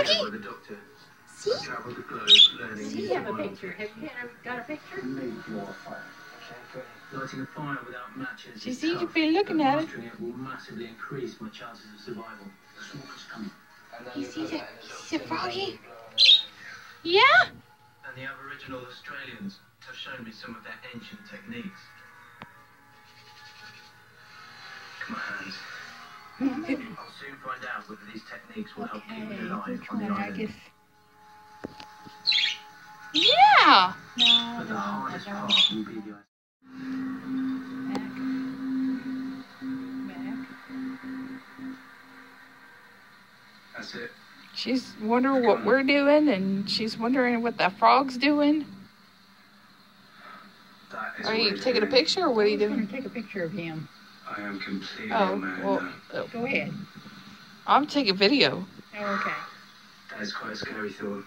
froggy? See? See, you have a picture. Have you got a picture? Lighting a fire without matches. She seems to be looking at it. It will massively increase my chances of survival. The smoke is coming. He sees a froggy. Yeah? And the Aboriginal Australians have shown me some of their ancient techniques. Come on, hands. I'll soon find out whether these techniques will help keep me alive on the island. Yeah! But the hardest part will be the That's it. She's wondering what we're doing, and she's wondering what that frog's doing. Are you taking a picture, or what are you doing? I'm going to take a picture of him. I am completely Oh, well, Go ahead. I'm taking video. Oh, okay. That is quite a scary thought.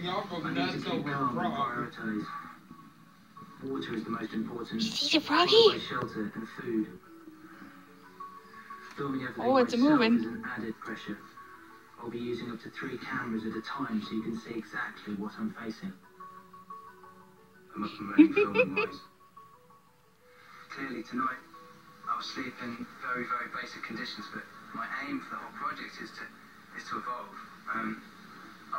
Y'all go I need nuts to keep over a calm and frog. prioritize. Water is the most important. You see the froggy? followed by shelter and food. Filming everything Oh, it's myself moving. is an added pressure. I'll be using up to 3 cameras at a time so you can see exactly what I'm facing. I'm up and running filming wise. Clearly tonight, I'll sleep in very, very basic conditions, but my aim for the whole project is to evolve. I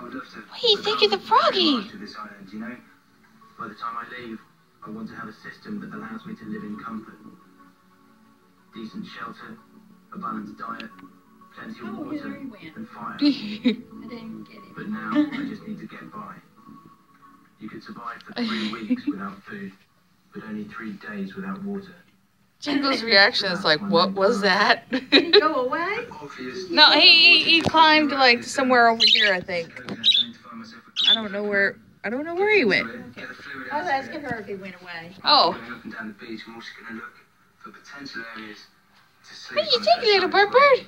would love to. What do you think of the froggy? To this island, you know. By the time I leave, I want to have a system that allows me to live in comfort. Decent shelter, a balanced diet, plenty of water and fire. I didn't get it. But now I just need to get by. You could survive for 3 weeks without food, but only 3 days without water. Jingle's reaction is like, what was that? Go away? Obviously. No, he climbed like somewhere over here, I think. I don't know where he went. I was asking her if he went away. Oh. Going up and down the beach, I'm also going to look for potential areas to sleep. What do you on think, the little outside bird?